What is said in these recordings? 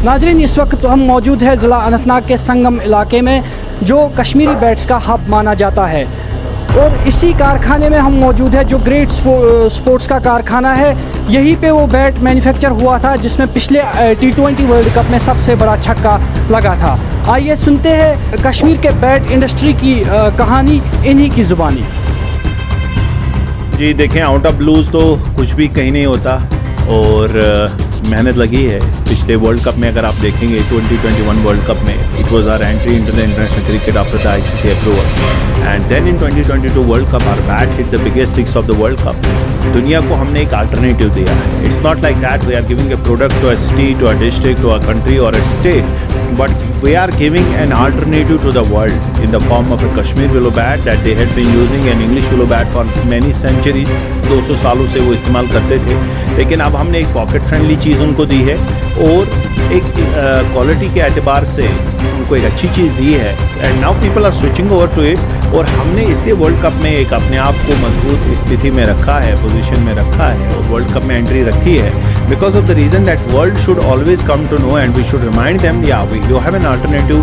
नाजरीन, इस वक्त तो हम मौजूद है ज़िला अनंतनाग के संगम इलाके में, जो कश्मीरी बैट्स का हब माना जाता है। और इसी कारखाने में हम मौजूद है जो ग्रेट स्पोर्ट्स का कारखाना है। यहीं पे वो बैट मैन्युफैक्चर हुआ था जिसमें पिछले T20 वर्ल्ड कप में सबसे बड़ा छक्का लगा था। आइए सुनते हैं कश्मीर के बैट इंडस्ट्री की कहानी इन्हीं की ज़ुबानी। जी देखें, आउट ऑफ ब्लूज़ तो कुछ भी कहीं नहीं होता और मेहनत लगी है। पिछले वर्ल्ड कप में अगर आप देखेंगे 2021 वर्ल्ड कप में it was our entry into the international cricket after the ICC approval and then in 2022 world cup our bat hit the biggest six of the world cup. दुनिया को हमने एक alternative दिया है। It's not like that we are giving a product to a city, to a district, to a country और a state, but we are giving an alternative to the world in the form of a Kashmir willow bat that they had been using an English willow bat for many centuries। 200 सालों से वो इस्तेमाल करते थे, लेकिन अब हमने एक पॉकेट फ्रेंडली चीज़ उनको दी है और एक क्वालिटी के एतबार से उनको एक अच्छी चीज़ दी है and now people are switching over to it. और हमने इसलिए वर्ल्ड कप में एक अपने आप को मजबूत स्थिति में रखा है, पोजीशन में रखा है और वर्ल्ड कप में एंट्री रखी है because of the reason that world should always come to know and we should remind them, yeah, you have an alternative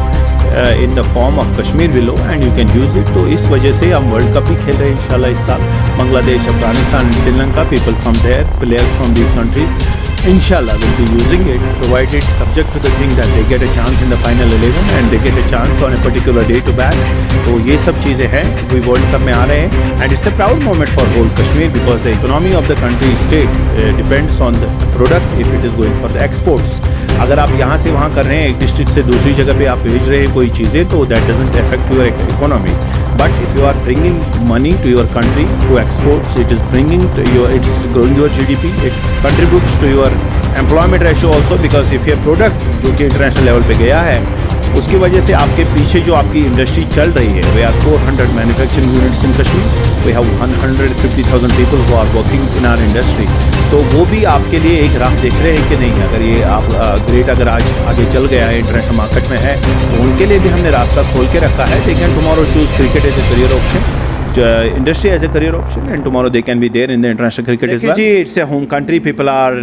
in the form of Kashmir willow and you can use it। तो इस वजह से हम world cup भी खेल रहे हैं इंशाल्लाह इस साल। Bangladesh, Afghanistan, Sri Lanka, people from there, players from these countries inshallah will be using it, provided subject to the thing that they get a chance in the final 11 and they get a chance on a particular day to bat। तो ये सब चीज़ें हैं, we world cup में आ रहे हैं and it's a proud moment for whole Kashmir because the economy of the country state depends on the product if it is going for the exports। अगर आप यहाँ से वहाँ कर रहे हैं, एक डिस्ट्रिक्ट से दूसरी जगह पे आप भेज रहे हैं कोई चीज़ें, तो that doesn't affect your economy. But if you are bringing money to your country to exports, it is bringing your, it's growing your GDP, it contributes to your employment ratio also because if ये product जो कि international level पे गया है उसकी वजह से आपके पीछे जो आपकी इंडस्ट्री चल रही है, we are 400 manufacturing units in Kashmir, we have 150,000 people who are working in our industry. तो वो भी आपके लिए एक राह देख रहे हैं कि नहीं, अगर ये आप ग्रेट अगर आज आगे चल गया है, इंटरनेशनल मार्केट में है, तो उनके लिए भी हमने रास्ता खोल के रखा है। They can tomorrow choose cricket as a career option, industry as a career option, and tomorrow they can be there in the international cricket as well। It's a home country, people are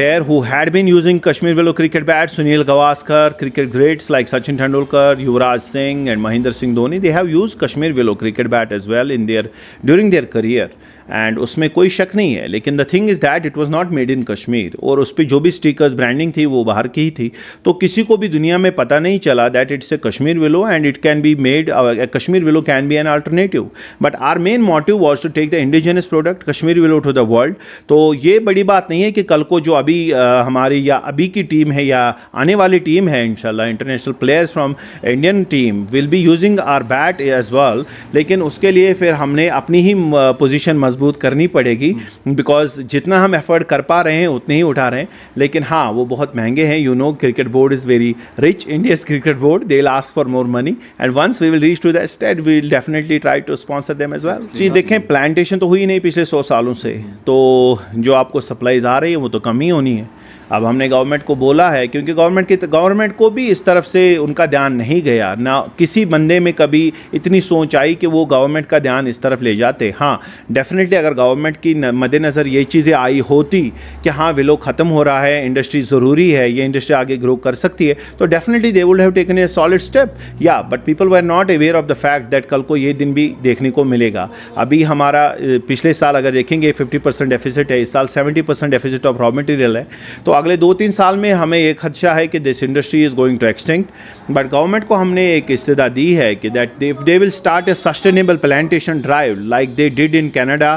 there who had been using Kashmir willow cricket bats, Sunil Gavaskar, cricket greats like Sachin Tendulkar, Yuvraj Singh and Mahendra Singh Dhoni, they have used Kashmir willow cricket bat as well in their during their career and उसमें कोई शक नहीं है। लेकिन the thing is that it was not made in Kashmir और उस पर जो भी स्टिकर्स ब्रांडिंग थी वो बाहर की ही थी, तो किसी को भी दुनिया में पता नहीं चला that it's a Kashmir willow and it can be made, Kashmir willow can be an alternative. But our main motive was to take the indigenous product Kashmir willow to the world. तो ये बड़ी बात नहीं है कि कल को जो अभी हमारी या अभी की टीम है या आने वाली टीम है, इंशाल्लाह international players from Indian team will be using our bat as well, लेकिन उसके लिए फिर हमने अपनी ही पोजीशन मजबूत करनी पड़ेगी बिकॉज जितना हम एफर्ट कर पा रहे हैं उतने ही उठा रहे हैं। लेकिन हाँ, वो बहुत महंगे हैं, you know cricket board is very rich, India's cricket board, they will ask for more money and once we will reach to that state we will definitely try to sponsor them as well. जी देखें, plantation तो हुई नहीं पिछले 100 सालों से, तो जो आपको सप्लाईज आ रही है वो तो कम ही होनी है। अब हमने गवर्नमेंट को बोला है, क्योंकि गवर्नमेंट को भी इस तरफ से उनका ध्यान नहीं गया, ना किसी बंदे में कभी इतनी सोच आई कि वो गवर्नमेंट का ध्यान इस तरफ ले जाते। हाँ, डेफिनेटली अगर गवर्नमेंट की मद्देनज़र ये चीज़ें आई होती कि हाँ विलो ख़त्म हो रहा है, इंडस्ट्री ज़रूरी है, ये इंडस्ट्री आगे ग्रो कर सकती है, तो definitely they would have taken a solid step yeah, but people were not aware of the fact that कल को ये दिन भी देखने को मिलेगा। अभी हमारा पिछले साल अगर देखेंगे 50% डेफिसिट है, इस साल 70% डेफिसिट ऑफ रॉ मटेरियल है, तो अगले 2-3 साल में हमें एक खदशा है कि this industry is going to extinct. But government को हमने एक इस्तिदा दी है कि that they will start a sustainable plantation drive like they did in Canada,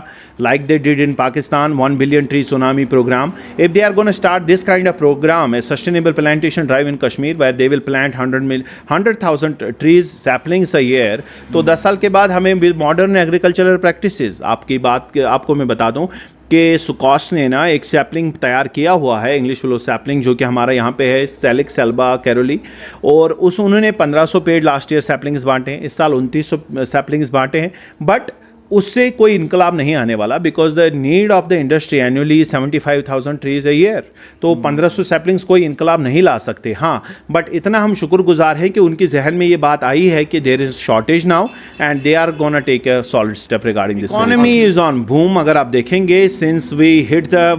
like they did in Pakistan, 1 billion tree tsunami program। If they are going to start this kind of program, a sustainable plantation drive in Kashmir where they will plant 100,000 trees, saplings a year, तो 10 साल के बाद हमें modern agricultural practices, आपको मैं बता दूं कि सुकॉस ने ना एक सैपलिंग तैयार किया हुआ है, इंग्लिश विलो सैपलिंग, जो कि हमारा यहाँ पे है सेलिक्स एल्बा कैरोली, और उन्होंने 1500 पेड़ लास्ट ईयर सैपलिंग्स बांटे हैं, इस साल 2900 सैपलिंग्स बांटे हैं। बट उससे कोई इनकलाब नहीं आने वाला, because the need of the industry annually 75,000 trees a year. तो 1500 सैपलिंग्स कोई इनकलाब नहीं ला सकते। हाँ, बट इतना हम शुक्रगुजार हैं कि उनकी जहन में ये बात आई है कि there is shortage now and they are gonna take a solid step regarding this. Economy is on boom. अगर आप देखेंगे since we hit the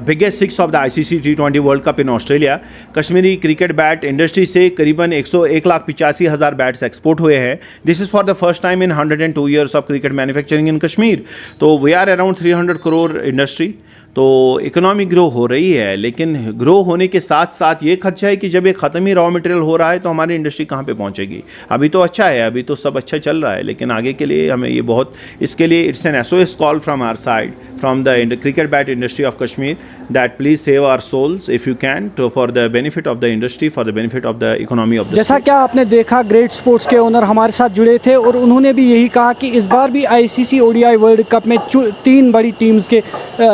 biggest 6 of the ICC T20 world cup in Australia, Kashmiri cricket bat industry से करीबन 1,85,000 bats export हुए हैं। This is for the first time in 102 years of cricket manufacturing in Kashmir. तो we are around 300 crore industry. तो economy grow हो रही है, लेकिन ग्रो होने के साथ साथ ये खर्चा है कि जब ये ख़त्म ही रॉ मटेरियल हो रहा है तो हमारी इंडस्ट्री कहाँ पे पहुँचेगी। अभी तो अच्छा है, अभी तो सब अच्छा चल रहा है, लेकिन आगे के लिए हमें ये बहुत, इसके लिए it's an SOS call from our side, from the cricket bat industry of Kashmir, that please save our souls if you can, to for the benefit of the industry, for the benefit of the economy of the. जैसा क्या आपने देखा, great sports के owner हमारे साथ जुड़े थे और उन्होंने भी यही कहा कि इस बार भी ICC ODI वर्ल्ड कप में 3 बड़ी टीम्स के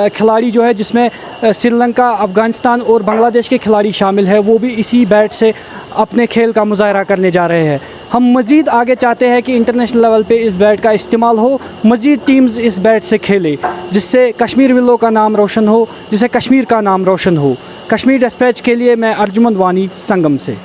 खिलाड़ी जो है, जिसमें श्रीलंका, अफगानिस्तान और बांग्लादेश के खिलाड़ी शामिल है, वो भी इसी बैट से अपने खेल का मुजाहरा करने जा रहे हैं। हम मज़ीद आगे चाहते हैं कि इंटरनेशनल लेवल पे इस बैट का इस्तेमाल हो, मज़ीद टीम्स इस बैट से खेले, जिससे कश्मीर विल्लो का नाम रोशन हो, जिससे कश्मीर का नाम रोशन हो। कश्मीर डिस्पैच के लिए मैं अर्जुमंद वानी, संगम से।